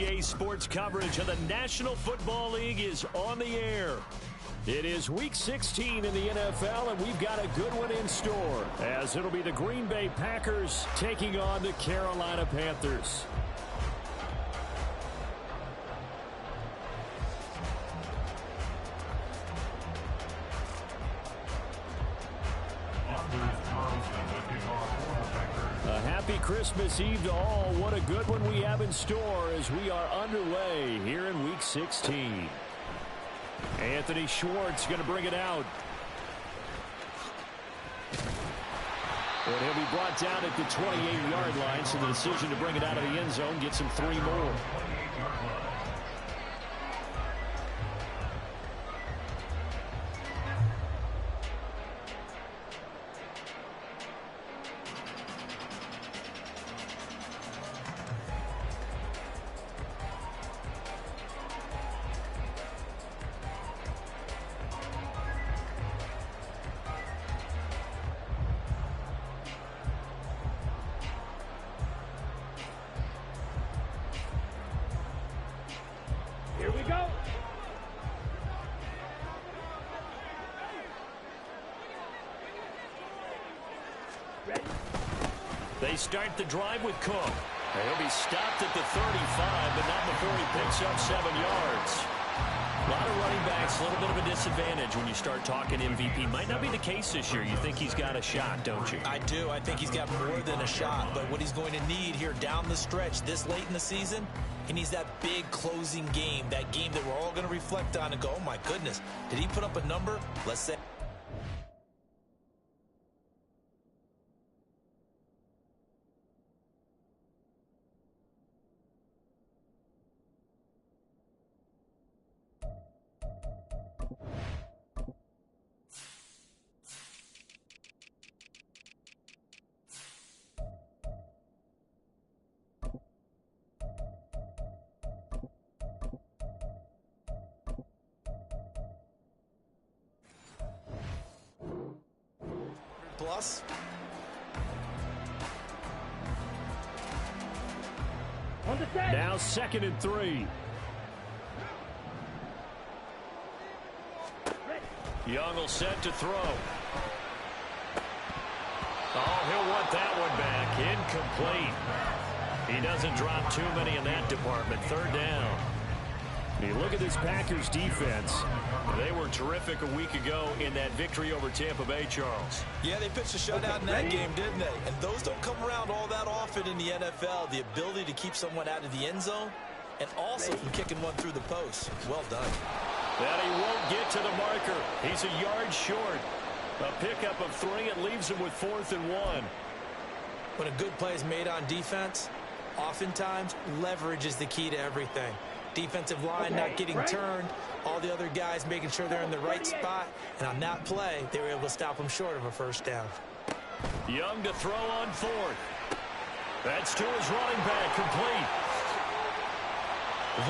EA Sports coverage of the National Football League is on the air. It is Week 16 in the NFL, and we've got a good one in store, as it'll be the Green Bay Packers taking on the Carolina Panthers. A happy Christmas Eve to all. What a good one we have in store as we are underway here in Week 16. Anthony Schwartz going to bring it out. And he'll be brought down at the 28-yard line, so the decision to bring it out of the end zone gets him 3 more. Here we go. Ready. They start the drive with Cook. He'll be stopped at the 35, but not before he picks up 7 yards. A lot of running backs, a little bit of a disadvantage when you start talking MVP. Might not be the case this year. You think he's got a shot, don't you? I do. I think he's got more than a shot. But what he's going to need here down the stretch this late in the season, he needs that big closing game, that game that we're all going to reflect on and go, oh, my goodness, did he put up a number? Let's say. Plus. Now 2nd and 3. Young will set to throw. Oh, he'll want that one back. Incomplete. He doesn't drop too many in that department. 3rd down. You look at this Packers defense. They were terrific a week ago in that victory over Tampa Bay, Charles. Yeah, they pitched a shutout in that game, didn't they? And those don't come around all that often in the NFL. The ability to keep someone out of the end zone and also from kicking one through the post. Well done. That he won't get to the marker. He's a yard short. A pickup of 3. It leaves him with 4th and 1. When a good play is made on defense, oftentimes leverage is the key to everything. Defensive line not getting turned, all the other guys making sure they're in the right spot, and on that play, they were able to stop them short of a 1st down. Young to throw on 4th. That's to his running back, complete.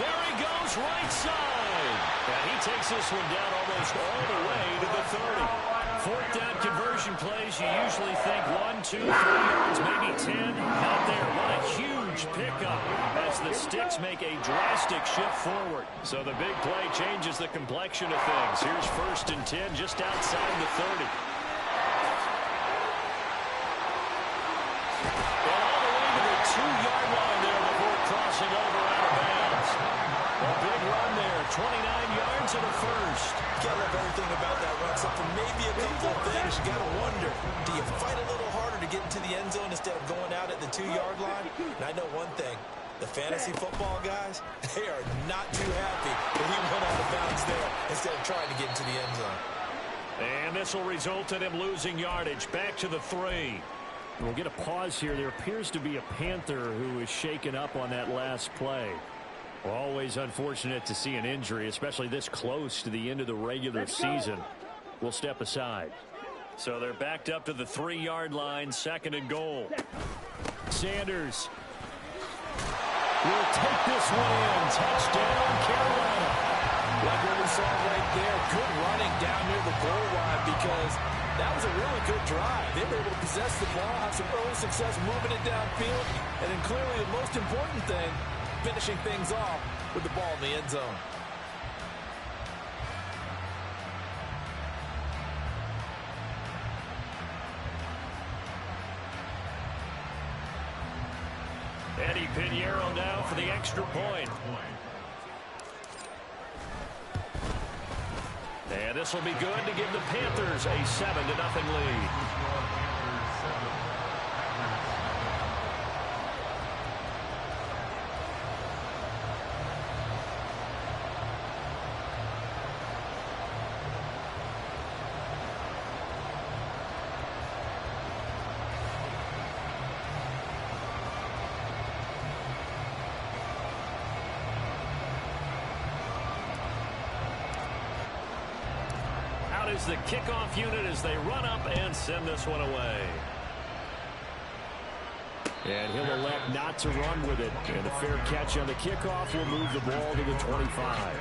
There he goes, right side. And he takes this one down almost all the way to the 30. 4th down conversion plays, you usually think 1, 2, 3 yards, maybe 10. Not there. What a huge pickup as the Sticks make a drastic shift forward. So the big play changes the complexion of things. Here's 1st and 10 just outside the 30. And all the way to the 2-yard line there before crossing over out of bounds. A big run there, 29 yards and a 1st. You gotta love everything about that run, except for maybe a couple of things. You gotta wonder, do you fight a little harder to get into the end zone instead of going out at the 2-yard line? And I know one thing, the fantasy football guys, they are not too happy that he went out of bounds there instead of trying to get into the end zone. And this will result in him losing yardage. Back to the 3. We'll get a pause here. There appears to be a Panther who is shaken up on that last play. Always unfortunate to see an injury, especially this close to the end of the regular season. We'll step aside. So they're backed up to the 3-yard line, 2nd and goal. Sanders will take this one in. Touchdown, Carolina. Like what we saw right there, good running down near the goal line because that was a really good drive. They were able to possess the ball, have some early success moving it downfield, and then clearly the most important thing, finishing things off with the ball in the end zone. Eddie Pinheiro now for the extra point. And this will be good to give the Panthers a 7-0 lead. Is the kickoff unit as they run up and send this one away. And he'll elect not to run with it. And a fair catch on the kickoff will move the ball to the 25.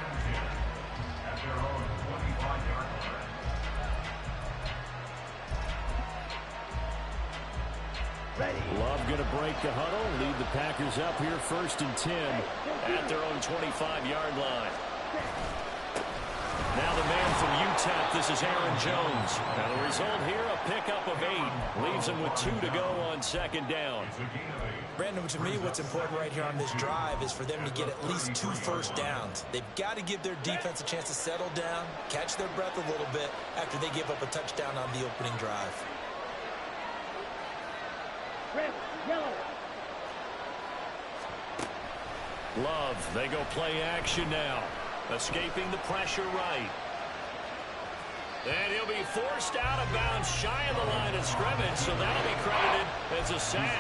Love going to break the huddle, lead the Packers up here 1st and 10 at their own 25-yard line. Now the man from UTEP, this is Aaron Jones. Now the result here, a pickup of 8. Leaves him with 2 to go on 2nd down. Brandon, to me, what's important right here on this drive is for them to get at least 2 first downs. They've got to give their defense a chance to settle down, catch their breath a little bit after they give up a touchdown on the opening drive. Red, yellow. Love, they go play action now. Escaping the pressure right. And he'll be forced out of bounds shy of the line of scrimmage, so that'll be credited as a sack.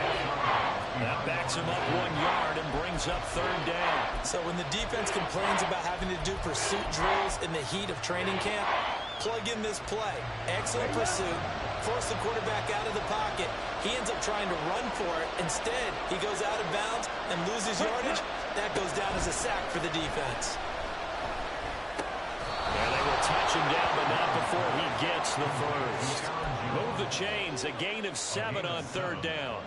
That backs him up 1 yard and brings up 3rd down. So when the defense complains about having to do pursuit drills in the heat of training camp, plug in this play. Excellent pursuit. Force the quarterback out of the pocket. He ends up trying to run for it. Instead, he goes out of bounds and loses yardage. That goes down as a sack for the defense. And they will touch him down, but not before he gets the first. Move the chains, a gain of 7 on 3rd down.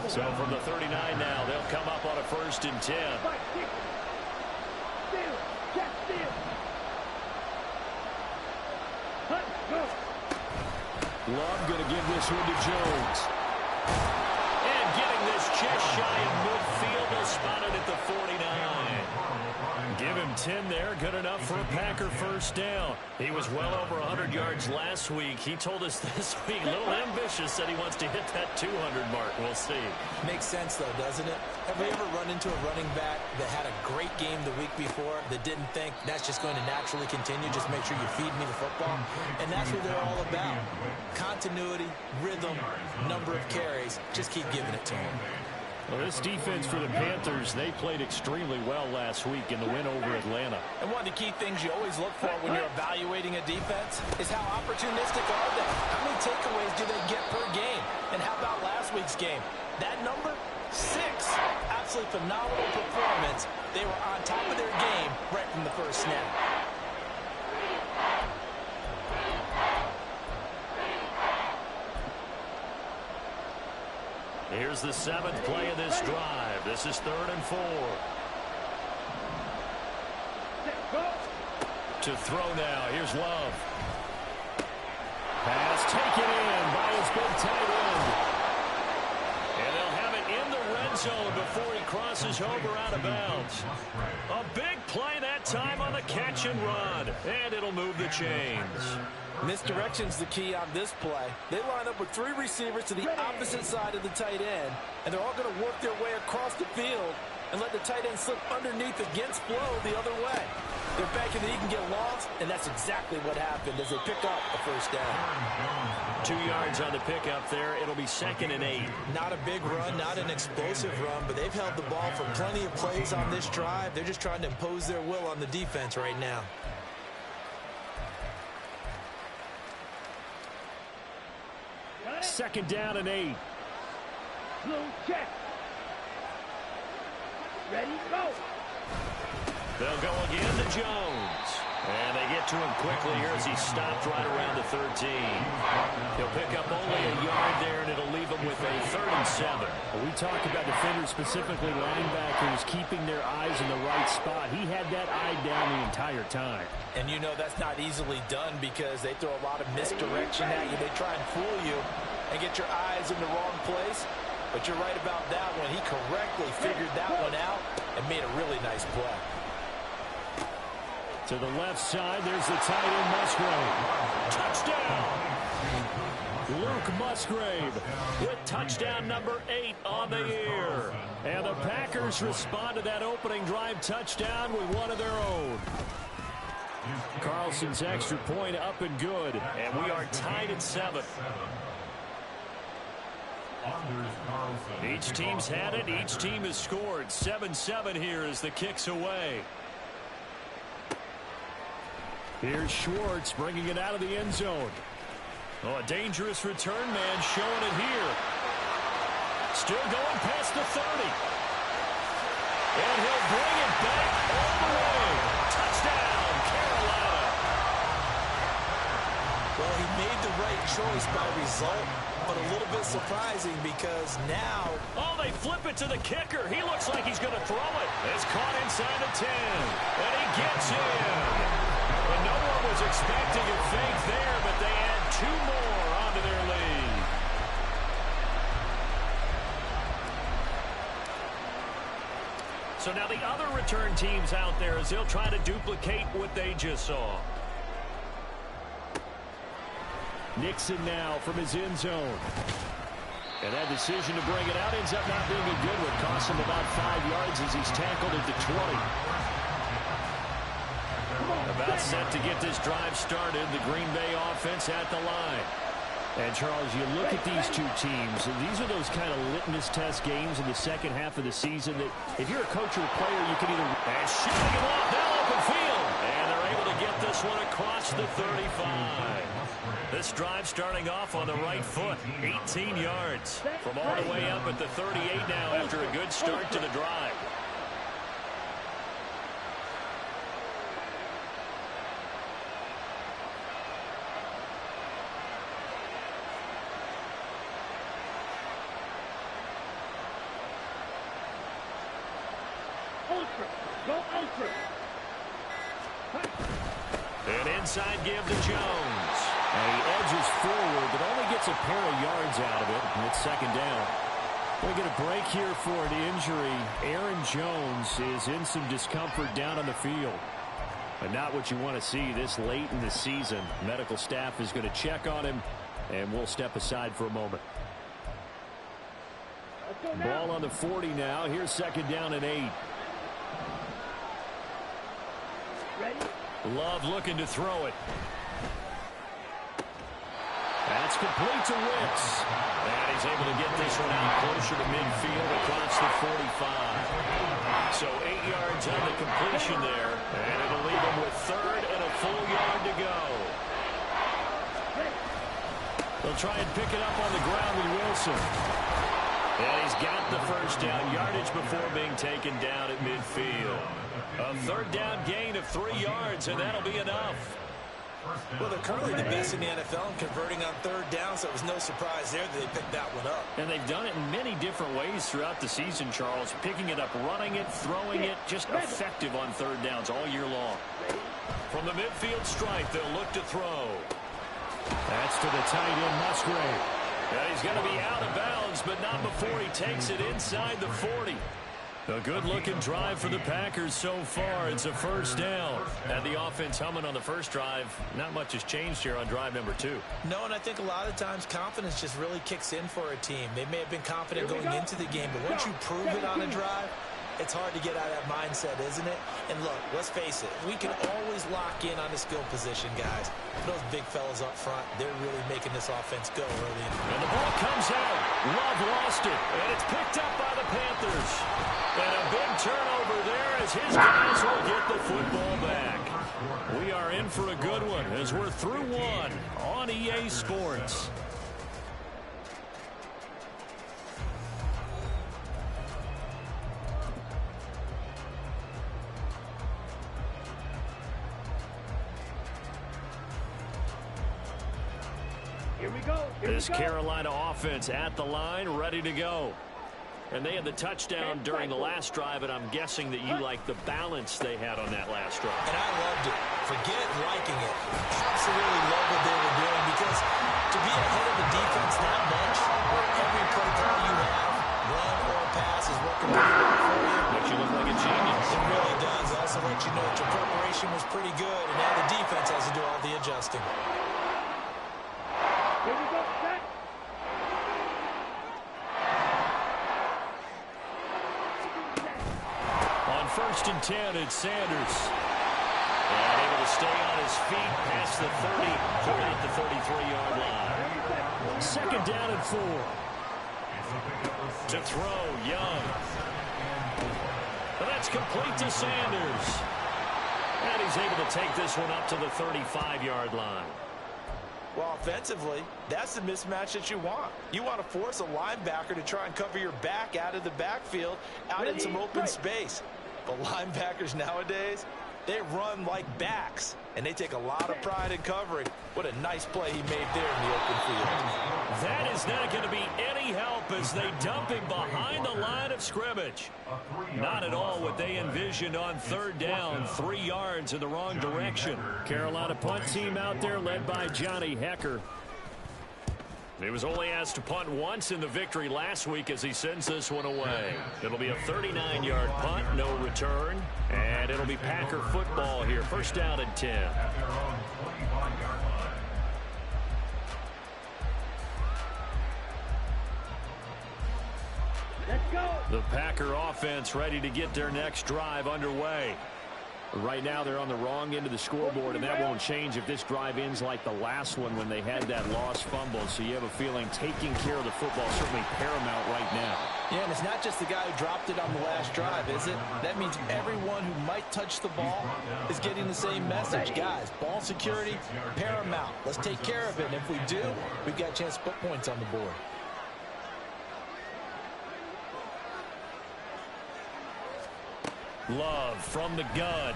So from the 39 now, they'll come up on a 1st and 10. Love going to give this one to Jones. And getting this just shy of midfield, they'll spot it at the 49. Give him 10 there, good enough for a Packer 1st down. He was well over 100 yards last week. He told us this week, a little ambitious, said he wants to hit that 200 mark. We'll see. Makes sense, though, doesn't it? Have we ever run into a running back that had a great game the week before that didn't think that's just going to naturally continue, just make sure you feed me the football? And that's what they're all about. Continuity, rhythm, number of carries. Just keep giving it to them. Well, this defense for the Panthers, they played extremely well last week in the win over Atlanta. And one of the key things you always look for when you're evaluating a defense is how opportunistic are they? How many takeaways do they get per game? And how about last week's game? That number, 6. Absolutely phenomenal performance. They were on top of their game right from the first snap. Here's the 7th play of this drive. This is 3rd and 4. To throw now. Here's Love. Pass taken in by his big tight end. And they'll have it in the red zone before he crosses over out of bounds. A big play that time on the catch and run. And it'll move the chains. Misdirection's the key on this play. They line up with 3 receivers to the opposite side of the tight end, and they're all going to work their way across the field and let the tight end slip underneath against flow the other way. They're banking that he can get lost, and that's exactly what happened as they pick up a 1st down. 2 yards on the pickup there. It'll be 2nd and 8. Not a big run, not an explosive run, but they've held the ball for plenty of plays on this drive. They're just trying to impose their will on the defense right now. 2nd down and 8. Blue check. Ready, go. They'll go again to Jones. And they get to him quickly here as he stopped right around the 13. He'll pick up only a yard there, and it'll leave him with a 3rd and 7. Well, we talk about defenders, specifically linebackers, keeping their eyes in the right spot. He had that eye down the entire time. And you know that's not easily done because they throw a lot of misdirection at you. They try and fool you and get your eyes in the wrong place. But you're right about that one. He correctly figured that one out and made a really nice play. To the left side, there's the tight end, Musgrave. Touchdown! Luke Musgrave with touchdown number 8 on the year. And the Packers respond to that opening drive touchdown with one of their own. Carlson's extra point up and good. And we are tied at 7. Each team's had it. Each team has scored. 7-7 here as the kick's away. Here's Schwartz bringing it out of the end zone. Oh, a dangerous return man showing it here. Still going past the 30. And he'll bring it back all the way. Touchdown, Carolina. Well, he made the right choice by result, but a little bit surprising because now... Oh, they flip it to the kicker. He looks like he's going to throw it. It's caught inside the 10. And he gets in. And no one was expecting a fake there, but they add 2 more onto their lead. So now the other return teams out there as they'll try to duplicate what they just saw. Nixon now from his end zone. And that decision to bring it out ends up not being a good one. Costs him about 5 yards as he's tackled at the 20. About set to get this drive started. The Green Bay offense at the line. And, Charles, you look at these two teams, and these are those kind of litmus test games in the second half of the season that if you're a coach or a player, you can either... And shooting it off now open field. And they're able to get this one across the 35. This drive starting off on the right foot. 18 yards from all the way up at the 38 now after a good start to the drive. Go ultra. An inside give to Jones. And he edges forward, but only gets a pair of yards out of it. And it's 2nd down. We get a break here for an injury. Aaron Jones is in some discomfort down on the field. But not what you want to see this late in the season. Medical staff is going to check on him, and we'll step aside for a moment. Ball on the 40 now. Here's 2nd down and 8. Love looking to throw it. That's complete to Wicks. And he's able to get this one out closer to midfield across the 45. So 8 yards on the completion there. And it'll leave him with 3rd and a full yard to go. They'll try and pick it up on the ground with Wilson. And he's got the 1st down yardage before being taken down at midfield. A 3rd down gain of 3 yards, and that'll be enough. Well, they're currently the best in the NFL in converting on 3rd down, so it was no surprise there that they picked that one up. And they've done it in many different ways throughout the season, Charles. Picking it up, running it, throwing it, just effective on 3rd downs all year long. From the midfield stripe, they'll look to throw. That's to the tight end, Musgrave. And he's going to be out of bounds, but not before he takes it inside the 40. A good-looking drive for the Packers so far. It's a 1st down. And the offense humming on the first drive. Not much has changed here on drive number 2. No, and I think a lot of times confidence just really kicks in for a team. They may have been confident going into the game, but once you prove it on a drive, it's hard to get out of that mindset, isn't it? And look, let's face it, we can always lock in on the skill position, guys. Those big fellas up front, they're really making this offense go early. And the ball comes out. Love lost it, and it's picked up by the Panthers. And a big turnover there as his guys will get the football back. We are in for a good one as we're through one on EA Sports. Here we go. This Carolina offense at the line, ready to go. And they had the touchdown during the last drive, and I'm guessing that you like the balance they had on that last drive. And I loved it. Forget liking it. Absolutely love what they were doing, because to be ahead of the defense that much, where every play call you have, run or pass, is working pretty well for you. Makes you look like a genius. It really does. Also let you know that your preparation was pretty good, and now the defense has to do all the adjusting. Here we go. Set. On 1st and 10, it's Sanders. And able to stay on his feet past the 30, put at the 33-yard line. 2nd down and 4. To throw, Young. And that's complete to Sanders. And he's able to take this one up to the 35-yard line. Well, offensively, that's the mismatch that you want. You want to force a linebacker to try and cover your back out of the backfield, out in some open space. But linebackers nowadays, they run like backs, and they take a lot of pride in covering. What a nice play he made there in the open field. That is not going to be any help as they dump him behind the line of scrimmage. Not at all what they envisioned on 3rd down, 3 yards in the wrong direction. Carolina punt team out there led by Johnny Hecker. He was only asked to punt once in the victory last week as he sends this one away. It'll be a 39-yard punt, no return, and it'll be Packer football here. 1st down and 10. Let's go. The Packer offense ready to get their next drive underway. Right now they're on the wrong end of the scoreboard, and that won't change if this drive ends like the last one when they had that lost fumble. So you have a feeling taking care of the football is certainly paramount right now. Yeah, and it's not just the guy who dropped it on the last drive, is it? That means everyone who might touch the ball is getting the same message. Guys, ball security, paramount. Let's take care of it. And if we do, we've got a chance to put points on the board. Love from the gun.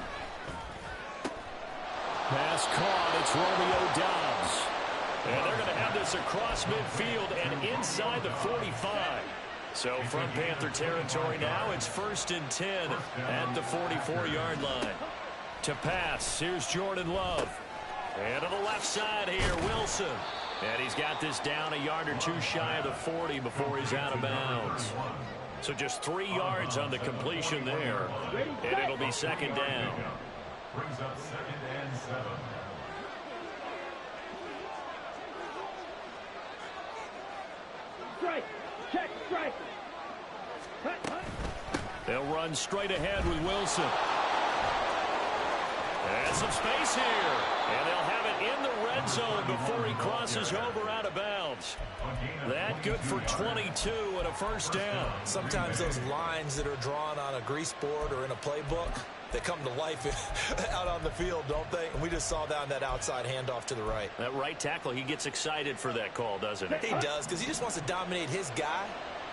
Pass caught. It's Romeo Doubs. And they're going to have this across midfield and inside the 45. So from Panther territory now, it's 1st and 10 at the 44-yard line. To pass, here's Jordan Love. And to the left side here, Wilson. And he's got this down a yard or two shy of the 40 before he's out of bounds. So just 3 yards on the completion there. And it'll be 2nd down. Brings up 2nd and 7. Strike. Check. Strike. Hut. They'll run straight ahead with Wilson. And some space here. And they'll have it in the red zone before he crosses over out of bounds. That good for 22 and a 1st down. Sometimes those lines that are drawn on a grease board or in a playbook, they come to life out on the field, don't they? And we just saw that on that outside handoff to the right. That right tackle, he gets excited for that call, doesn't he? He does, because he just wants to dominate his guy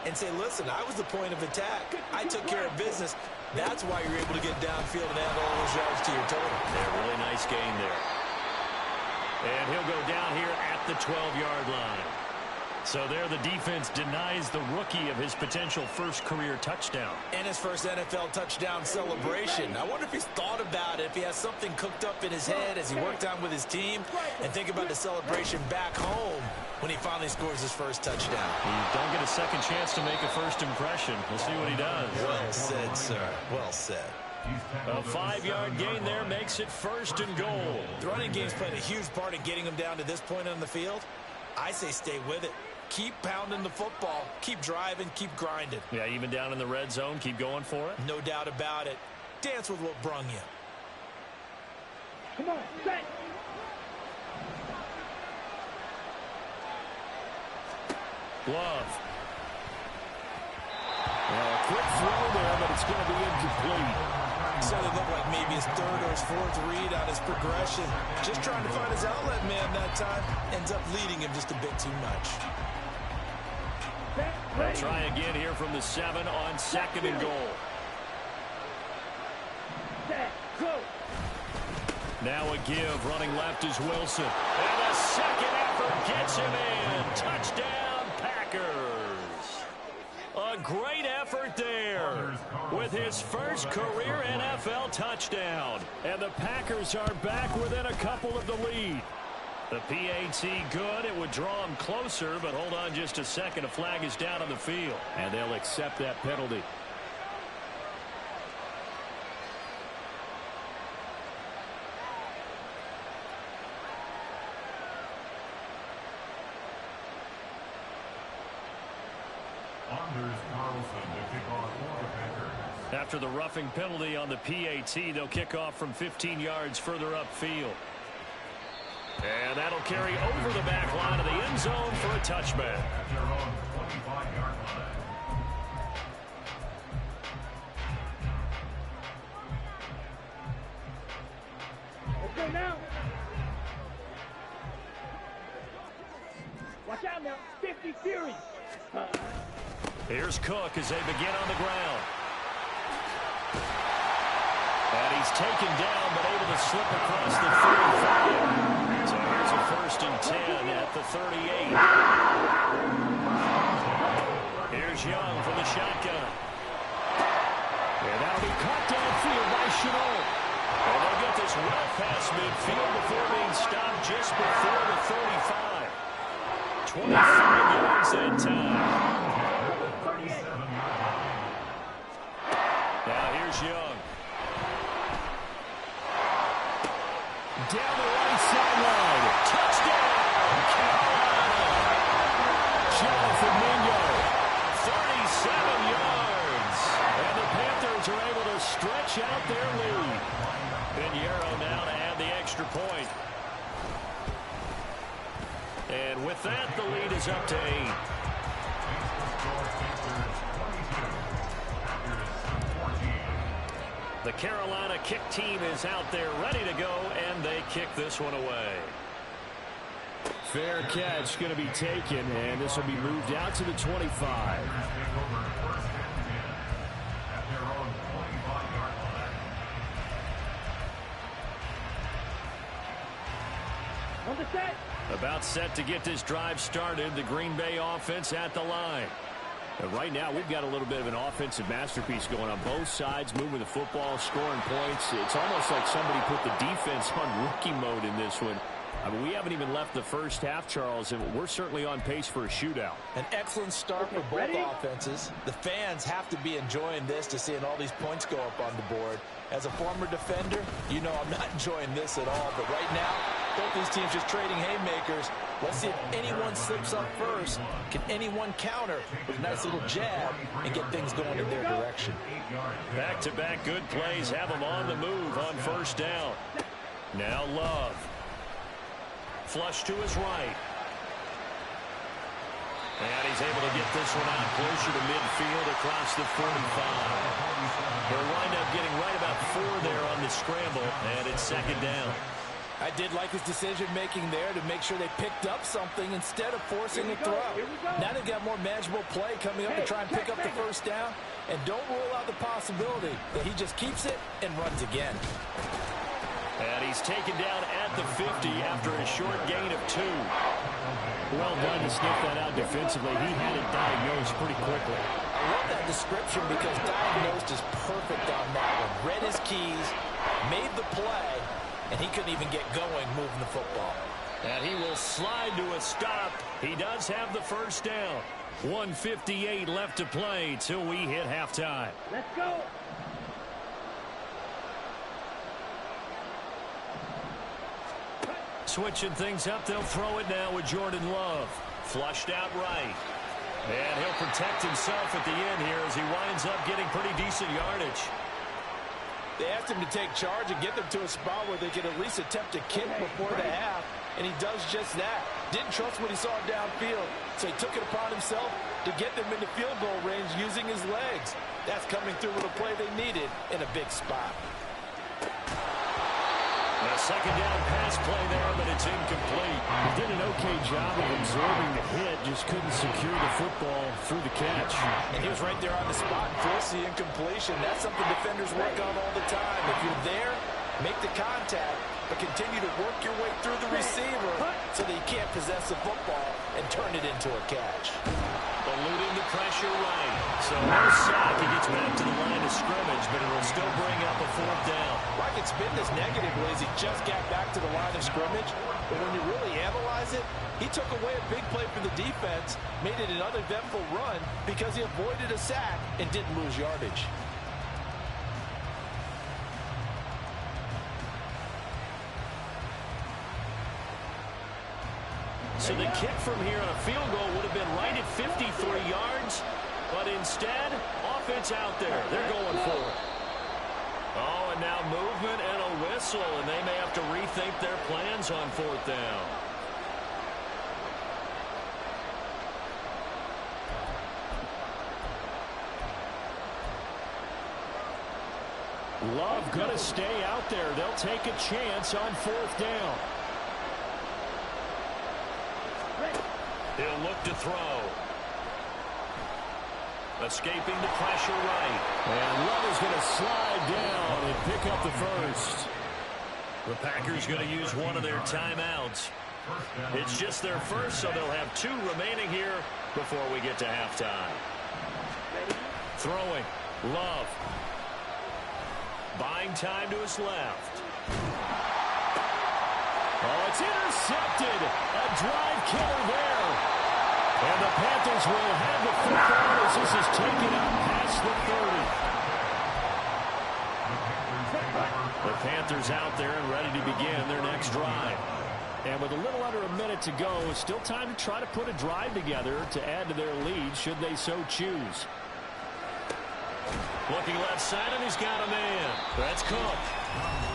and say, listen, I was the point of attack. I took care of business. That's why you're able to get downfield and add all those yards to your total. Yeah, really nice gain there. And he'll go down here at the 12-yard line. So there the defense denies the rookie of his potential first career touchdown. And his first NFL touchdown celebration. I wonder if he's thought about it, if he has something cooked up in his head as he worked on with his team, and think about the celebration back home when he finally scores his first touchdown. You don't get a second chance to make a first impression. We'll see what he does. Well said, sir. Well said. A 5-yard gain there makes it 1st and goal. The running game's played a huge part in getting him down to this point on the field. I say stay with it. Keep pounding the football. Keep driving. Keep grinding. Yeah, even down in the red zone, keep going for it. No doubt about it. Dance with what brung you. Come on, set. Love. A quick throw there, but it's going to be incomplete. So it looked like maybe his 3rd or his 4th read on his progression. Just trying to find his outlet man that time. Ends up leading him just a bit too much. They'll try again here from the 7 on 2nd and goal. Set. Go. Now a give. Running left is Wilson. And a second effort gets gets him in. Touchdown, Packers. A great effort there with his first career NFL touchdown. And the Packers are back within a couple of the lead. The PAT good. It would draw them closer, but hold on just a second. A flag is down on the field. And they'll accept that penalty. After the roughing penalty on the PAT, they'll kick off from 15 yards further upfield. And that'll carry over the back line of the end zone for a touchback. Okay, now. Watch out now. 50 Fury. Here's Cook as they begin on the ground. And he's taken down, but able to slip across the 35. So here's a 1st and 10 at the 38. Here's Young from the shotgun. And that'll be caught downfield by Shenault. And they'll get this well past midfield before being stopped just before the 35. 25 yards that time. Now here's Young. Down the right sideline. Touchdown, Carolina. Jonathan Mingo. 37 yards. And the Panthers are able to stretch out their lead. Pinheiro now to add the extra point. And with that, the lead is up to 8. The Carolina kick team is out there ready to go, and they kick this one away. Fair catch going to be taken, and this will be moved out to the 25. On the set. About set to get this drive started. The Green Bay offense at the line. And right now, we've got a little bit of an offensive masterpiece going on both sides, moving the football, scoring points. It's almost like somebody put the defense on rookie mode in this one. I mean, we haven't even left the first half, Charles, and we're certainly on pace for a shootout. An excellent start for both offenses. The fans have to be enjoying this to seeing all these points go up on the board. As a former defender, you know I'm not enjoying this at all. But right now, both these teams just trading haymakers. Let's see if anyone slips up first. Can anyone counter with a nice little jab and get things going in their direction? Back-to-back good plays have them on the move on 1st down. Now Love. Flush to his right. And he's able to get this one out closer to midfield across the 45. They'll wind up getting right about 4 there on the scramble, and it's 2nd down. I did like his decision-making there to make sure they picked up something instead of forcing a throw. Now they've got more manageable play coming up to try and pick up the 1st down. And don't rule out the possibility that he just keeps it and runs again. And he's taken down at the 50 after a short gain of 2. Well done to sniff that out defensively. He had it diagnosed pretty quickly. I love that description because diagnosed is perfect on that one. Read his keys, made the play, and he couldn't even get going moving the football. And he will slide to a stop. He does have the 1st down. 1:58 left to play till we hit halftime. Let's go. Switching things up, they'll throw it now with Jordan Love. Flushed out right. And he'll protect himself at the end here as he winds up getting pretty decent yardage. They asked him to take charge and get them to a spot where they could at least attempt a kick before the half, and he does just that. Didn't trust what he saw downfield, so he took it upon himself to get them into field goal range using his legs. That's coming through with a play they needed in a big spot. A 2nd down pass play there, but it's incomplete. He did an okay job of absorbing the hit, just couldn't secure the football through the catch. And he was right there on the spot, forced the incompletion. That's something defenders work on all the time. If you're there, make the contact, but continue to work your way through the receiver so that you can't possess the football and turn it into a catch. Eluding the pressure right. So no sack. He gets back to the line of scrimmage, but it will still bring up a 4th down. Like it's been this negatively as he just got back to the line of scrimmage, but when you really analyze it, he took away a big play for the defense, made it an uneventful run because he avoided a sack and didn't lose yardage. So the kick from here on a field goal would have been right at 53 yards, but instead, offense out there. They're going for it. Oh, and now movement and a whistle, and they may have to rethink their plans on 4th down. Love going to stay out there. They'll take a chance on 4th down. He'll look to throw. Escaping the pressure right. And Love is going to slide down and pick up the first. The Packers going to use one of their timeouts. It's just their first, so they'll have 2 remaining here before we get to halftime. Throwing. Love. Buying time to his left. Oh, it's intercepted. A drive killer there. And the Panthers will have the football as this is taken out past the 30. The Panthers out there and ready to begin their next drive. And with a little under a minute to go, still time to try to put a drive together to add to their lead should they so choose. Looking left side, and he's got a man. That's Cook.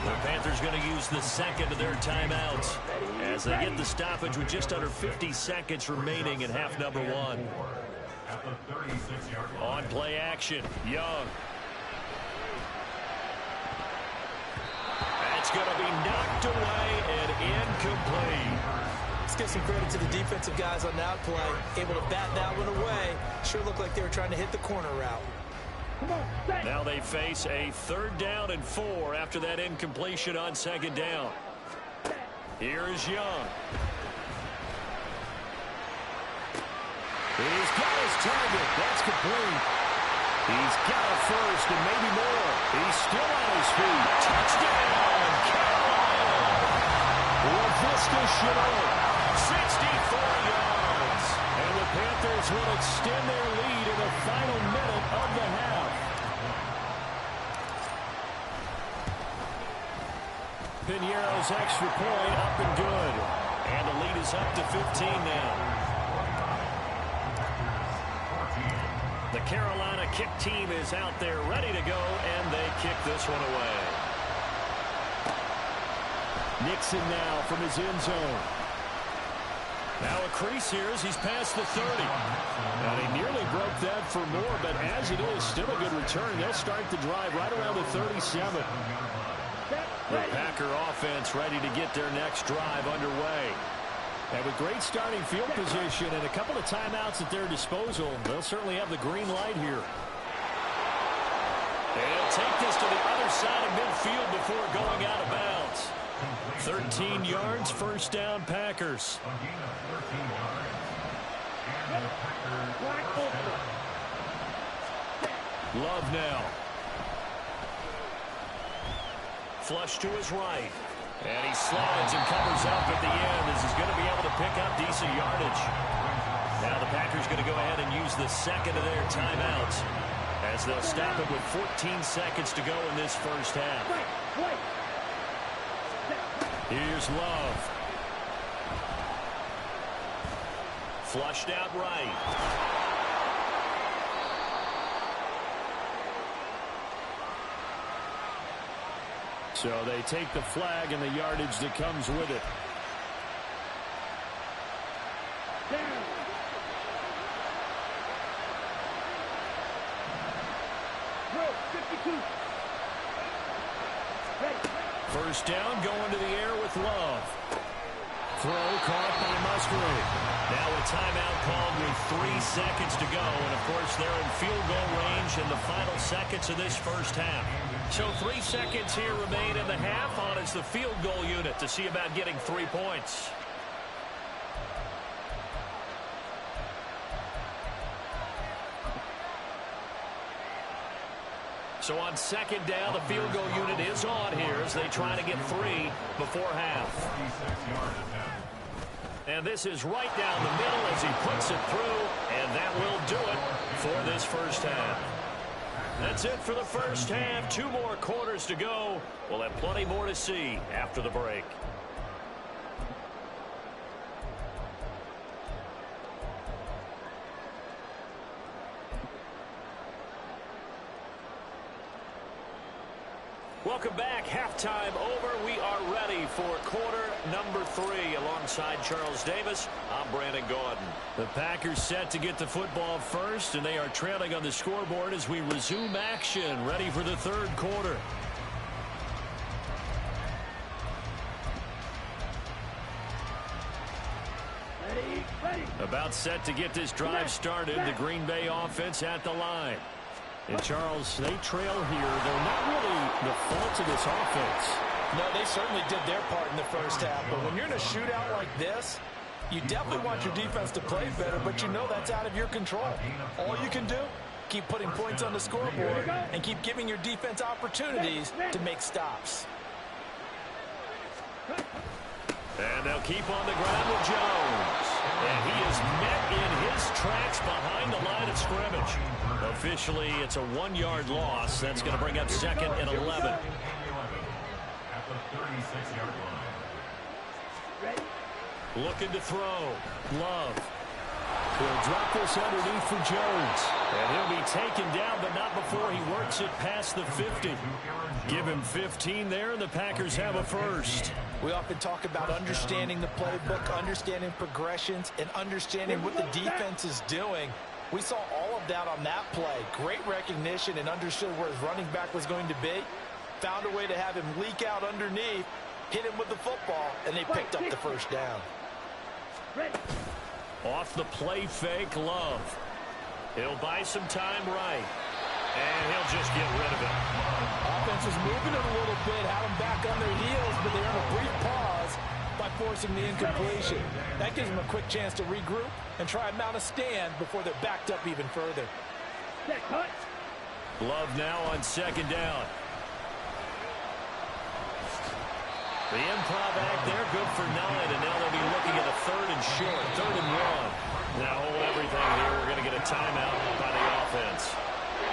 The Panthers going to use the second of their timeouts as they get the stoppage with just under 50 seconds remaining in half number 1. On play action, Young. That's going to be knocked away and incomplete. Let's give some credit to the defensive guys on that play. Able to bat that one away. Sure looked like they were trying to hit the corner route. Now they face a 3rd down and 4 after that incompletion on 2nd down. Here is Young. He's got his target. That's complete. He's got a first and maybe more. He's still on his feet. Touchdown, Carolina. LaVista Chanel, 64 yards. And the Panthers will extend their lead in the final minute of the half. Piñeiro's extra point up and good. And the lead is up to 15 now. The Carolina kick team is out there ready to go, and they kick this one away. Nixon now from his end zone. Now a crease here as he's past the 30. And he nearly broke that for more, but as it is, still a good return. They'll start the drive right around the 37. The Packer offense ready to get their next drive underway. And with great starting field position and a couple of timeouts at their disposal, they'll certainly have the green light here. They'll take this to the other side of midfield before going out of bounds. 13 yards, 1st down, Packers. Love now. Flush to his right. And he slides and covers up at the end as he's going to be able to pick up decent yardage. Now the Packers going to go ahead and use the second of their timeouts as they'll stop it with 14 seconds to go in this first half. Here's Love. Flushed out right. So they take the flag and the yardage that comes with it. First down, going to the air with Love. Throw caught by Musgrave. Now a timeout called with 3 seconds to go. And, of course, they're in field goal range in the final seconds of this first half. So 3 seconds here remain in the half. On is the field goal unit to see about getting 3 points. So on second down, the field goal unit is on here as they try to get 3 before half. And this is right down the middle as he puts it through, and that will do it for this first half. That's it for the first half. 2 more quarters to go. We'll have plenty more to see after the break. Welcome back. Halftime over. We are ready for quarter number 3. Alongside Charles Davis, I'm Brandon Gaudin. The Packers set to get the football first, and they are trailing on the scoreboard as we resume action, ready for the third quarter. Ready. About set to get this drive started. The Green Bay offense at the line. And, Charles, they trail here. They're not really the fault of this offense. No, they certainly did their part in the first half. But when you're in a shootout like this, you definitely want your defense to play better, but you know that's out of your control. All you can do, keep putting points on the scoreboard and keep giving your defense opportunities to make stops. And they'll keep on the ground with Jones. And he is met in his tracks behind the line of scrimmage. Officially, it's a 1-yard loss. That's going to bring up second and 11. At the 36-yard line. Looking to throw. Love. He'll drop this underneath for Jones. And he'll be taken down, but not before he works it past the 50. Give him 15 there, and the Packers have a first. We often talk about understanding the playbook, understanding progressions, and understanding what the defense is doing. We saw all of that on that play. Great recognition and understood where his running back was going to be. Found a way to have him leak out underneath, hit him with the football, and they picked up the first down. Off the play fake, Love. He'll buy some time right. And he'll just get rid of it. Offense was moving it a little bit, had them back on their heels, but they're in a brief pause by forcing the incompletion. That gives them a quick chance to regroup and try and mount a stand before they're backed up even further. Love now on second down. The improv act there, good for 9, and now they'll be looking at a third and short, 3rd and 1. Now hold everything here. We're going to get a timeout by the offense.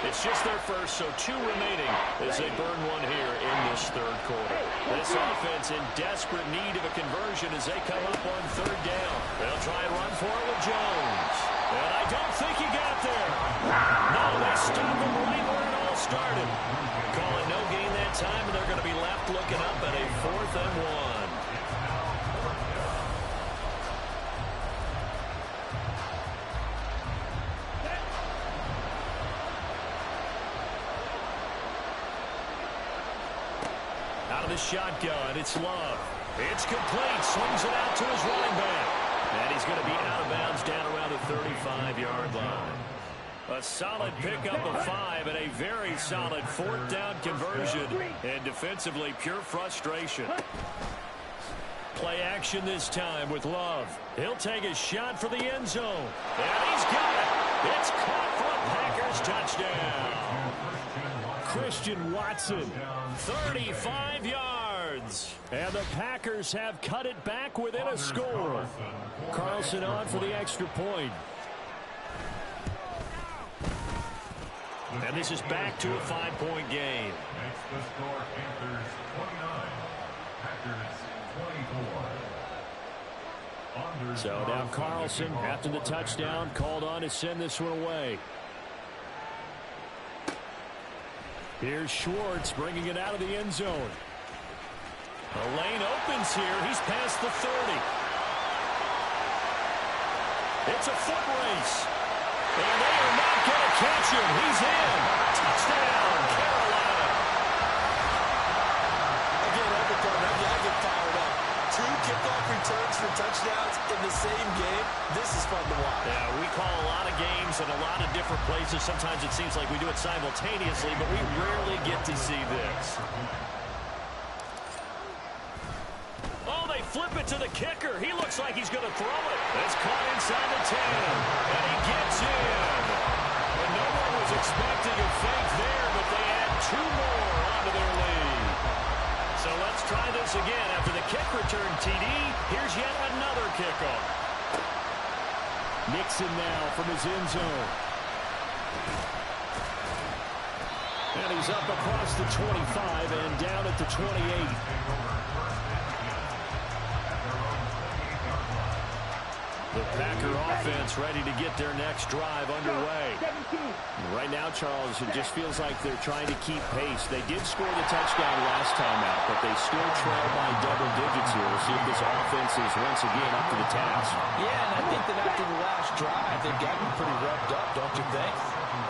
It's just their first, so 2 remaining as they burn 1 here in this third quarter. This offense in desperate need of a conversion as they come up on 3rd down. They'll try and run for it with Jones. And I don't think he got there. No, they stop him right where it all started. Call it no gain that time, and they're going to be left looking up at a 4th and 1. Out of the shotgun, it's Love. It's complete, swings it out to his running back. And he's going to be out of bounds down around the 35-yard line. A solid pickup of 5 and a very solid 4th down conversion. And defensively, pure frustration. Play action this time with Love. He'll take a shot for the end zone. And he's got it. It's caught for a Packers touchdown. Christian Watson, 35 yards. And the Packers have cut it back within a score. Carlson on for the extra point. And this is back to a 5-point game. Makes the score Panthers 29, Packers 24. So now Carlson, after the touchdown, called on to send this one away. Here's Schwartz bringing it out of the end zone. The lane opens here. He's past the 30. It's a foot race. And they are not going to catch him. He's in. Touchdown, Carolina. Again, every time I get fired up. 2 kickoff returns for touchdowns in the same game. This is fun to watch. Yeah, we call a lot of games in a lot of different places. Sometimes it seems like we do it simultaneously, but we rarely get to see this. Oh, they flip it to the kicker. He looks like he's going to throw it. It's caught inside the 10, and he gets in. And no one was expecting a fake there, but they add 2 more onto their lead. So let's try this again. After the kick return TD, here's yet another kickoff. Nixon now from his end zone. And he's up across the 25 and down at the 28. The Packer offense ready to get their next drive underway. Right now, Charles, it just feels like they're trying to keep pace. They did score the touchdown last time out, but they still trail by double digits here. We'll see if this offense is once again up to the task. Yeah, and I think that after the last drive, they've gotten pretty revved up, don't you think?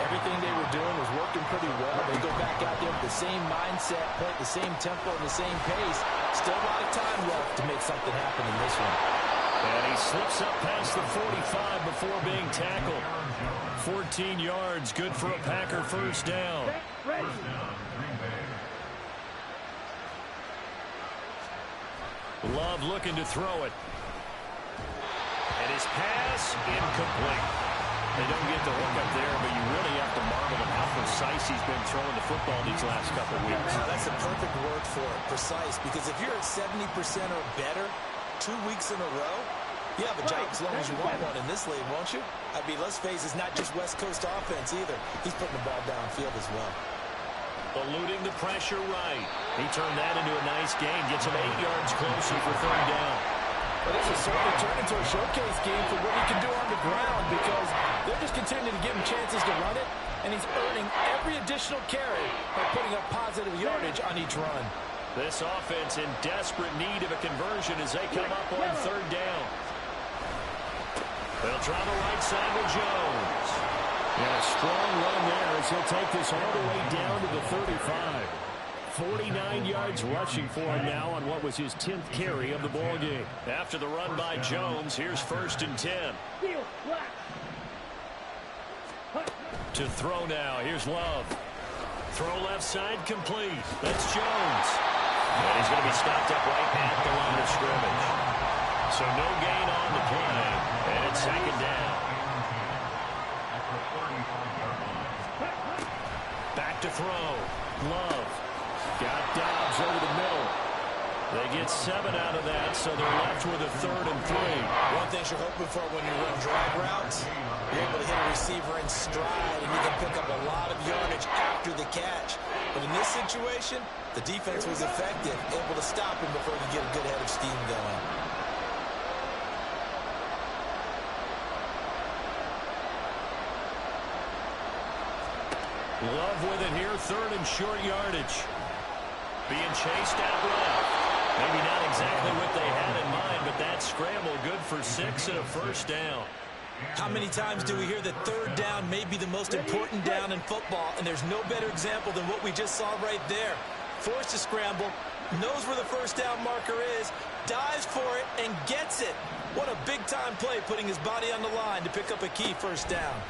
Everything they were doing was working pretty well. They go back out there with the same mindset, play at the same tempo and the same pace. Still a lot of time left to make something happen in this one. And he slips up past the 45 before being tackled. 14 yards, good for a Packer first down. Love looking to throw it. And his pass incomplete. They don't get the hook up there, but you really have to marvel at how precise he's been throwing the football these last couple of weeks. Now, that's a perfect word for it, precise, because if you're at 70% or better 2 weeks in a row, you have a job as long as you want one in this league, won't you? I mean, let's face it, it's not just West Coast offense either. He's putting the ball downfield as well. Eluding the pressure right. He turned that into a nice gain. Gets him 8 yards closer for third down. But this is certainly turned into a showcase game for what he can do on the ground, because they're just continuing to give him chances to run it, and he's earning every additional carry by putting up positive yardage on each run. This offense in desperate need of a conversion as they come up on third down. They'll try the right side with Jones. And a strong run there as he'll take this all the way down to the 35. 49 yards rushing for him now on what was his 10th carry of the ball game. After the run by Jones, here's 1st and 10. To throw now, here's Love. Throw left side complete. That's Jones. And he's going to be stopped up right at the line of scrimmage. So no gain on the play, and it's second down. Back to throw. Love. Got Dobbs over the middle. They get 7 out of that, so they're left with a 3rd and 3. One thing you're hoping for when you run drag routes, you're able to hit a receiver in stride, and you can pick up a lot of yardage after the catch. But in this situation, the defense was effective, able to stop him before he could get a good head of steam going. Love with it here, 3rd and short yardage. Being chased out left. Maybe not exactly what they had in mind, but that scramble good for 6 and a first down. How many times do we hear that third down may be the most important down in football, and there's no better example than what we just saw right there. Forced to scramble, knows where the first down marker is, dives for it, and gets it. What a big-time play, putting his body on the line to pick up a key first down.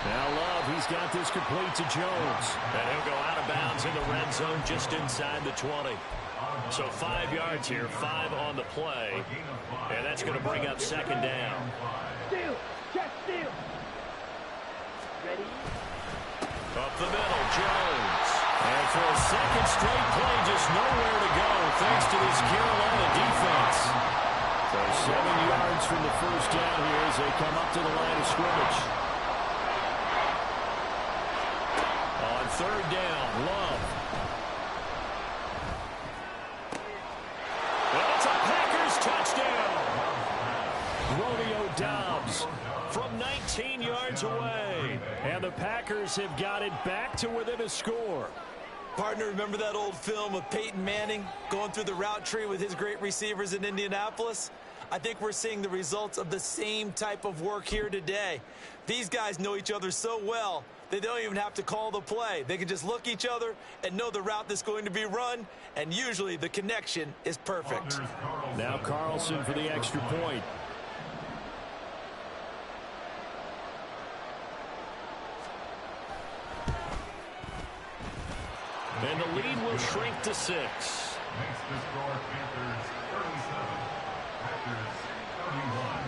Now Love, he's got this complete to Jones. And he'll go out of bounds in the red zone just inside the 20. So 5 yards here, 5 on the play. And that's going to bring up second down. Steal. Check steal. Ready? Up the middle, Jones. And for a second straight play, just nowhere to go thanks to this Carolina defense. So 7 yards from the first down here as they come up to the line of scrimmage. On third down, Love. And it's a Packers touchdown. Romeo Dobbs From 19 yards away. and the Packers have got it back to within a score. Partner, remember that old film of Peyton Manning going through the route tree with his great receivers in Indianapolis? I think we're seeing the results of the same type of work here today. These guys know each other so well, They don't even have to call the play. They can just look each other and know the route that's going to be run, and usually the connection is perfect. Now Carlson for the extra point. And the lead will shrink to 6. Makes the score Panthers 37, Panthers 31.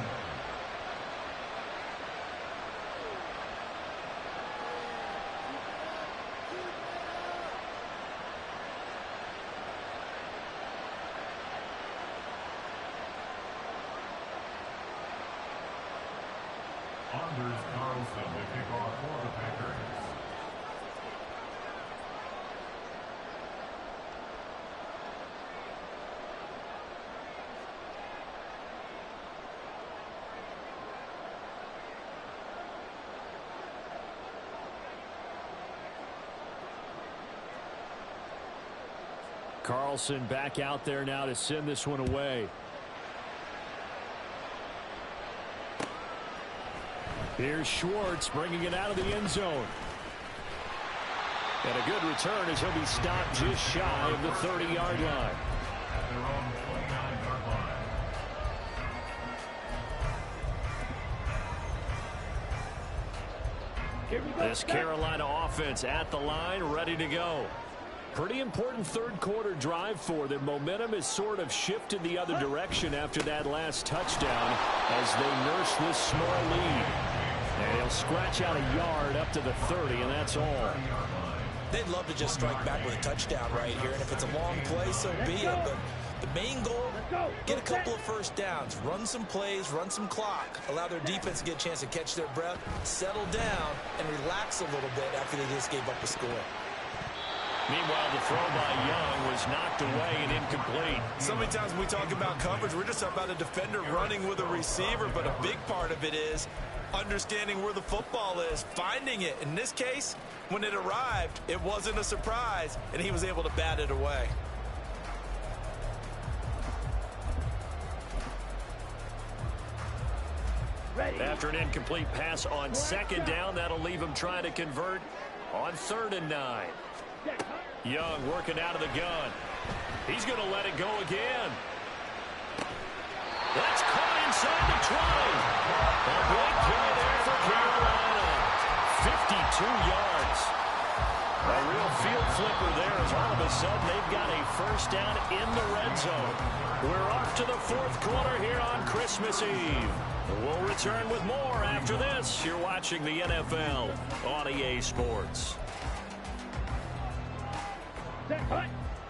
Anders Carlson to kick off for the Panthers. Carlson back out there now to send this one away. Here's Schwartz bringing it out of the end zone. And a good return as he'll be stopped just shy of the 30-yard line. At their own 29-yard line. This Carolina offense at the line, ready to go. Pretty important third quarter drive for them. Momentum has sort of shifted the other direction after that last touchdown as they nurse this small lead. And he'll scratch out a yard up to the 30, and that's all. They'd love to just strike back with a touchdown right here, and if it's a long play, so be it. But the main goal, get a couple of first downs, run some plays, run some clock, allow their defense to get a chance to catch their breath, settle down, and relax a little bit after they just gave up a score. Meanwhile, the throw by Young was knocked away and incomplete. So many times when we talk about coverage, we're just talking about a defender running with a receiver, but a big part of it is understanding where the football is, finding it. In this case, when it arrived, it wasn't a surprise, and he was able to bat it away. After an incomplete pass on second down, that'll leave him trying to convert on 3rd and 9. Young working out of the gun. He's going to let it go again. That's caught inside the 20. A big play there for Carolina. 52 yards. A real field flipper there as all of a sudden they've got a first down in the red zone. We're off to the 4th quarter here on Christmas Eve. We'll return with more after this. You're watching the NFL on EA Sports.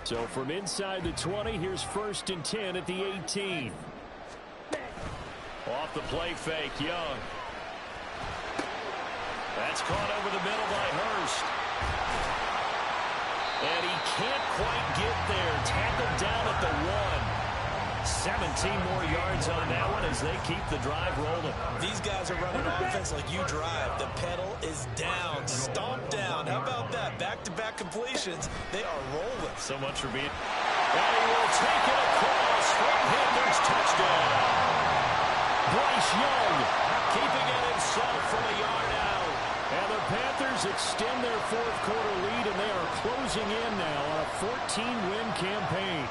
So from inside the 20, here's 1st and 10 at the 18. Off the play fake, Young. That's caught over the middle by Hurst. And he can't quite get there. Tackled down at the 1. 17 more yards on that one as they keep the drive rolling. These guys are running offense like you drive. The pedal is down, stomped down. How about that? Back-to-back completions. They are rolling. So much for being. And he will take it across for Panthers touchdown. Bryce Young keeping it himself from a yard out. And the Panthers extend their 4th quarter lead, and they are closing in now on a 14-win campaign.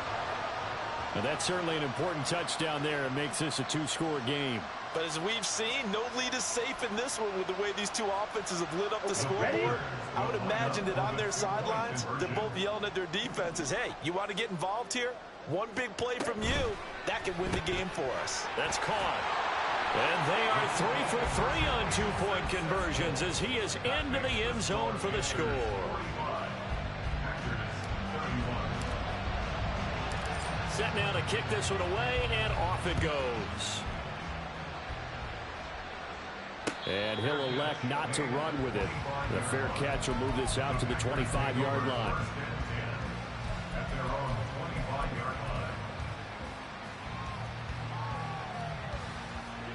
And that's certainly an important touchdown there. It makes this a 2-score game. But as we've seen, no lead is safe in this one with the way these two offenses have lit up the scoreboard. I would imagine that on their sidelines, they're both yelling at their defenses, hey, you want to get involved here? One big play from you, that can win the game for us. That's caught. And they are 3 for 3 on 2-point conversions as he is into the end zone for the score. Set now to kick this one away, and off it goes. And he'll elect not to run with it. The fair catch will move this out to the 25-yard line. At their own 25-yard line.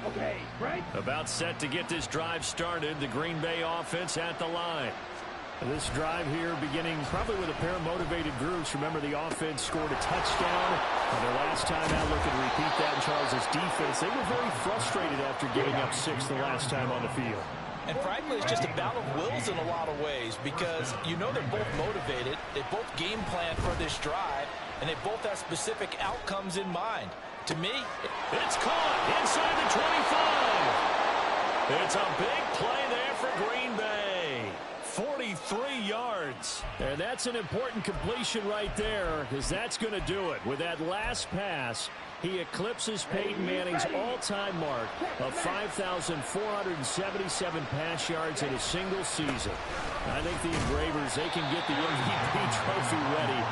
Okay, right? About set to get this drive started. The Green Bay offense at the line. This drive here beginning probably with a pair of motivated groups. Remember, the offense scored a touchdown. And their last time out, looking to repeat that in Charles' defense. They were very frustrated after giving up 6 the last time on the field. And frankly, it's just a battle of wills in a lot of ways because you know they're both motivated. They both game plan for this drive, and they both have specific outcomes in mind. To me, it's caught inside the 25. It's a big play there for Green Bay. 43 yards. And that's an important completion right there because that's going to do it. With that last pass, he eclipses Peyton Manning's all-time mark of 5,477 pass yards in a single season. I think the Engravers, they can get the MVP trophy ready.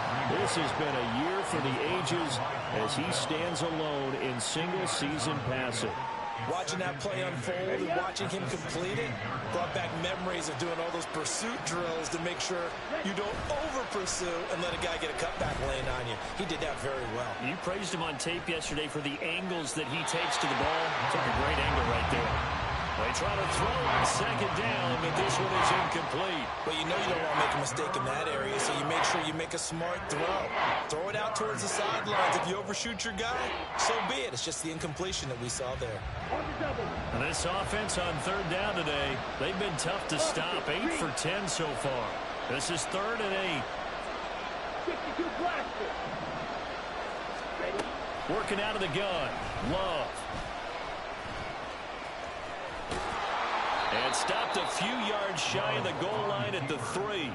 This has been a year for the ages as he stands alone in single-season passing. Watching that play unfold and watching him complete it brought back memories of doing all those pursuit drills to make sure you don't over-pursue and let a guy get a cutback lane on you. He did that very well. You praised him on tape yesterday for the angles that he takes to the ball. Took a great angle right there. They try to throw on second down, but this one is incomplete. Well, you know you don't want to make a mistake in that area, so you make sure you make a smart throw. Throw it out towards the sidelines. If you overshoot your guy, so be it. It's just the incompletion that we saw there. And this offense on third down today, they've been tough to stop. 8 for 10 so far. This is 3rd and 8. 62 blaster. Ready? Working out of the gun. Love. And stopped a few yards shy of the goal line at the 3.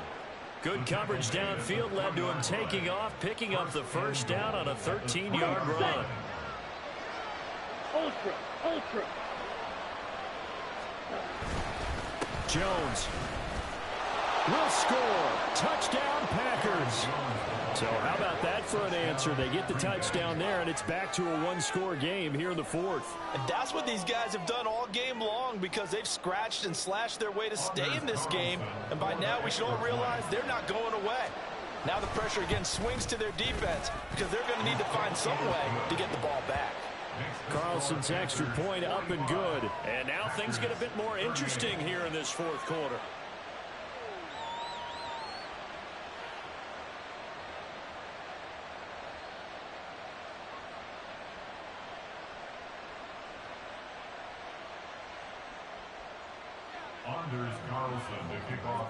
Good coverage downfield led to him taking off, picking up the first down on a 13-yard run. Ultra. Jones will score. Touchdown, Packers. So how about that for an answer? They get the touchdown there, and it's back to a one-score game here in the 4th. And that's what these guys have done all game long because they've scratched and slashed their way to stay in this game. And by now, we should all realize they're not going away. Now the pressure again swings to their defense because they're going to need to find some way to get the ball back. Carlson's extra point up and good. And now things get a bit more interesting here in this 4th quarter.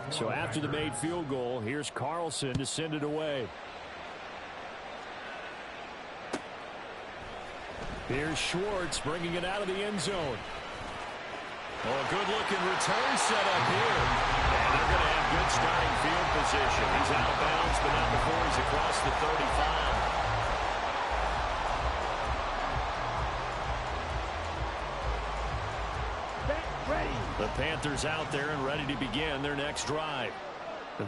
So after the made field goal, here's Carlson to send it away. Here's Schwartz bringing it out of the end zone. Oh, good-looking return set up here. And they're going to have good starting field position. He's out of bounds, but not before he's across the 35. The Panthers out there and ready to begin their next drive.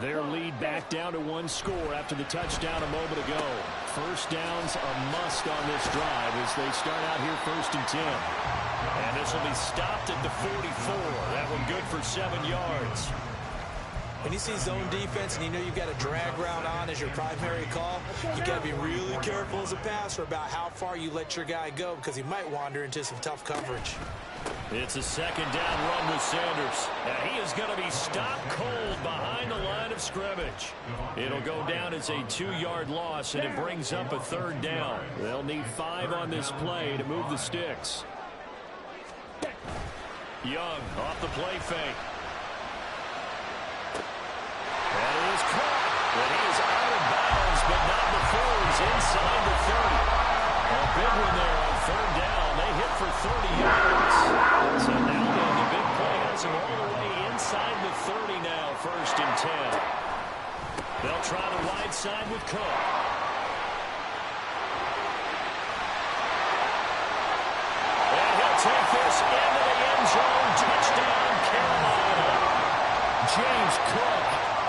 Their lead back down to 1 score after the touchdown a moment ago. First downs a must on this drive as they start out here 1st and 10. And this will be stopped at the 44. That one good for 7 yards. When you see zone defense and you know you've got a drag route on as your primary call, you got to be really careful as a passer about how far you let your guy go because he might wander into some tough coverage. It's a 2nd down run with Sanders. Now he is going to be stopped cold behind the line of scrimmage. It'll go down as a 2-yard loss, and it brings up a 3rd down. They'll need 5 on this play to move the sticks. Young off the play fake. That is caught. But he is out of bounds, but not before he's inside the 30. A big one there on 3rd down. They hit for 30 yards. So now the big play has him all the way inside the 30 now, 1st and 10. They'll try the wide side with Cook. And he'll take this into the end zone. Touchdown, Carolina. James Cook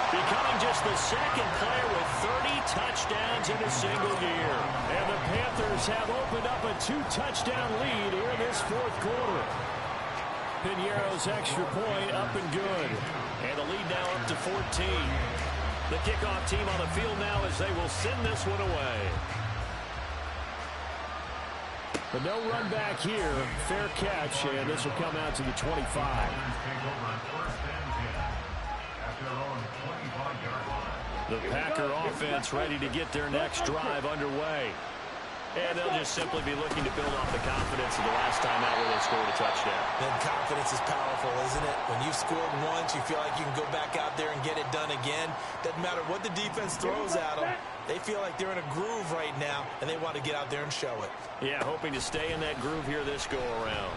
becoming just the 2nd player with 30 touchdowns in a single year. And the Panthers have opened up a 2-touchdown lead here in this 4th quarter. Piñeiro's extra point up and good. And the lead now up to 14. The kickoff team on the field now as they will send this one away. But no run back here. Fair catch, and this will come out to the 25. The Packer offense ready to get their next drive underway. And they'll just simply be looking to build off the confidence of the last time out where they scored a touchdown. Then confidence is powerful, isn't it? When you've scored once, you feel like you can go back out there and get it done again. Doesn't matter what the defense throws at them. They feel like they're in a groove right now, and they want to get out there and show it. Yeah, hoping to stay in that groove here this go-around.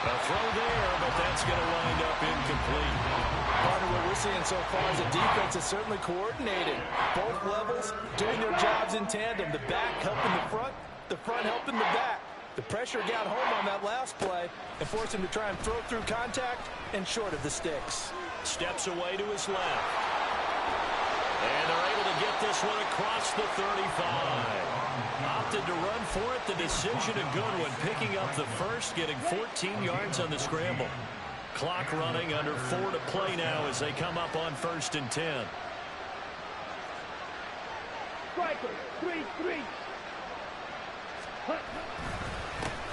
A throw there, but that's going to wind up incomplete. Part of what we're seeing so far is the defense is certainly coordinated. Both levels doing their jobs in tandem. The back helping the front helping the back. The pressure got home on that last play and forced him to try and throw through contact and short of the sticks. Steps away to his left. And they're able to get this one across the 35. Opted to run for it. The decision a good one. Picking up the first, getting 14 yards on the scramble. Clock running, under 4 to play now as they come up on 1st and 10. Striker, 3-3.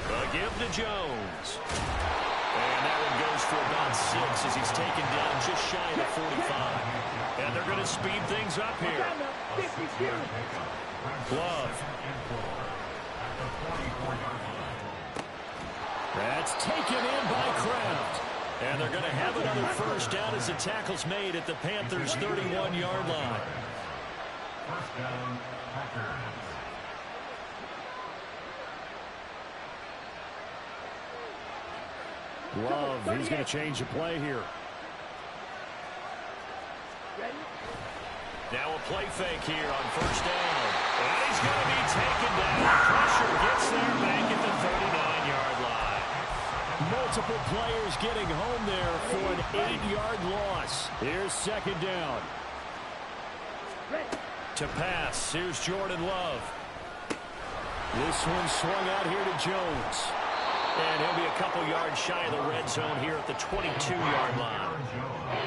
A give to Jones. And that one goes for about 6 as he's taken down just shy of the 45. And they're going to speed things up here. Love. That's taken in by Kraft. And they're going to have another first down as the tackle's made at the Panthers' 31-yard line. First down, Packers. Love, he's going to change the play here. Now a play fake here on 1st down. And he's going to be taken down. Pressure gets there back at the 39-yard line. Multiple players getting home there for an 8-yard loss. Here's 2nd down. To pass, here's Jordan Love. This one swung out here to Jones. And he'll be a couple yards shy of the red zone here at the 22-yard line.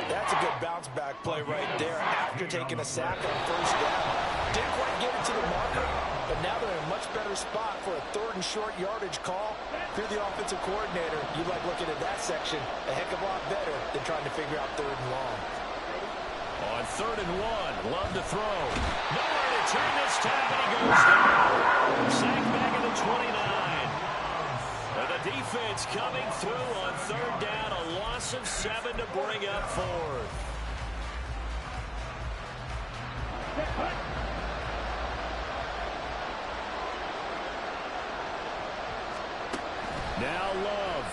That's a good bounce-back play right there after taking a sack on 1st down. Didn't quite get it to the marker, but now they're in a much better spot for a 3rd and short yardage call. If you're the offensive coordinator, you like looking at that section a heck of a lot better than trying to figure out 3rd and long. On 3rd and 1, Love to throw. Nowhere to turn this time, and he goes down. Sacked back at the 29. The defense coming through on 3rd down, a loss of 7 to bring up 4th. Now Love.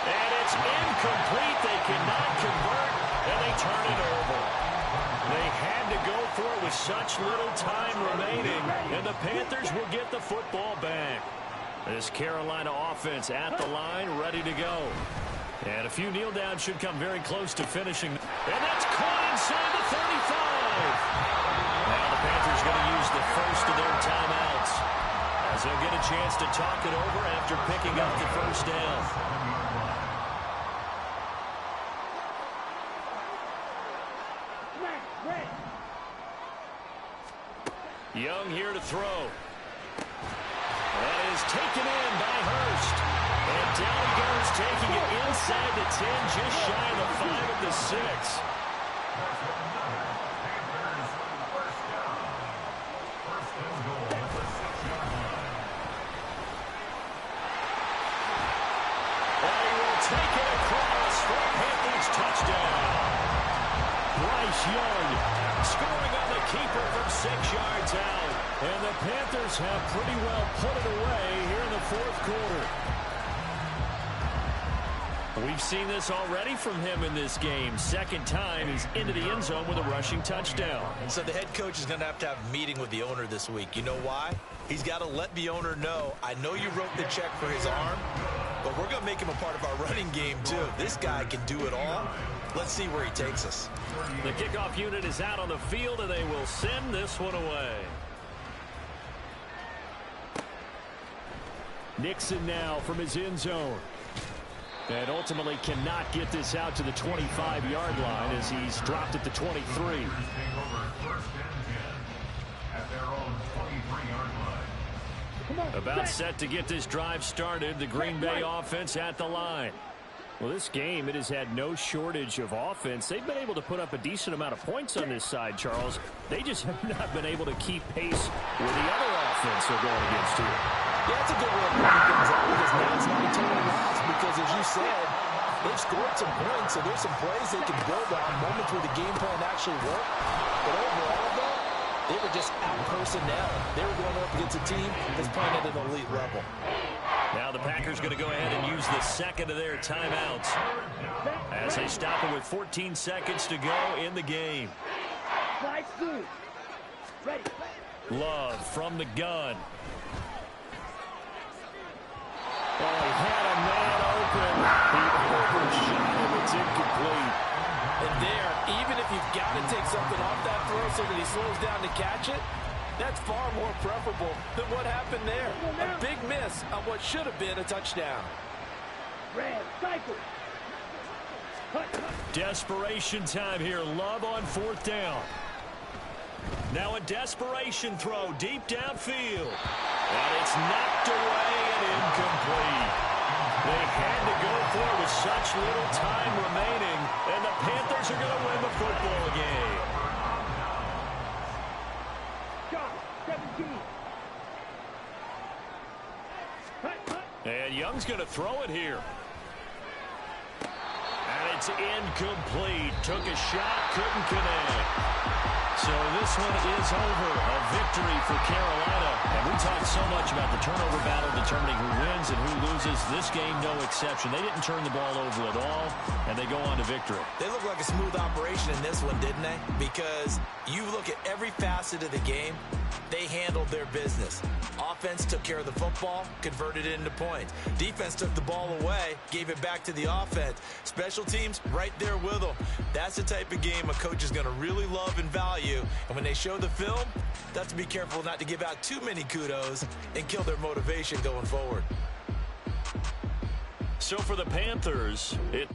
And it's incomplete. They cannot convert, and they turn it over. They had to go for it with such little time remaining, and the Panthers will get the football back. This Carolina offense at the line, ready to go. And a few kneel downs should come very close to finishing. And that's caught inside the 35. Now the Panthers going to use the first of their timeouts as they'll get a chance to talk it over after picking up the 1st down. Young here to throw. That is taken in by Hurst. And down he goes, taking it inside the 10, just shy of the 5 at the 6. And he will take it across for a Panthers touchdown. Bryce Young scoring on the keeper from 6 yards out. And the Panthers have pretty well put it away here in the 4th quarter. We've seen this already from him in this game. 2nd time he's into the end zone with a rushing touchdown. So the head coach is going to have a meeting with the owner this week. You know why? He's got to let the owner know, I know you wrote the check for his arm, but we're going to make him a part of our running game too. This guy can do it all. Let's see where he takes us. The kickoff unit is out on the field, and they will send this one away. Nixon now from his end zone. And ultimately cannot get this out to the 25-yard line as he's dropped at the 23. About set to get this drive started. The Green Bay offense at the line. Well, this game, it has had no shortage of offense. They've been able to put up a decent amount of points on this side, Charles. They just have not been able to keep pace with the other offense they're going against here. Yeah, that's a good way of putting things out because now it's not a total loss because, as you said, they've scored some points, so there's some plays they can build on, moments where the game plan actually worked. But overall, though, they were just out personnel. They were going up against a team that's playing at an elite level. Now the Packers going to go ahead and use the second of their timeouts as they stop it with 14 seconds to go in the game. Slide through. Ready. Love from the gun. Oh, he had a man open. He overshot him. It's incomplete. And there, even if you've got to take something off that throw so that he slows down to catch it, that's far more preferable than what happened there. A big miss on what should have been a touchdown. Red, cycle. Desperation time here. Love on fourth down. Now a desperation throw deep downfield. And it's knocked away and incomplete. They had to go for it with such little time remaining, and the Panthers are going to win the football game. Shot, 17. And Young's going to throw it here. And it's incomplete. Took a shot, couldn't connect. So this one is over. A victory for Carolina. And we talked so much about the turnover battle determining who wins and who loses. This game, no exception. They didn't turn the ball over at all, and they go on to victory. They look like a smooth operation in this one, didn't they? Because you look at every facet of the game, they handled their business. Offense took care of the football, converted it into points. Defense took the ball away, gave it back to the offense. Special teams, right there with them. That's the type of game a coach is going to really love and value. And when they show the film, they have to be careful not to give out too many kudos and kill their motivation going forward. So for the Panthers, it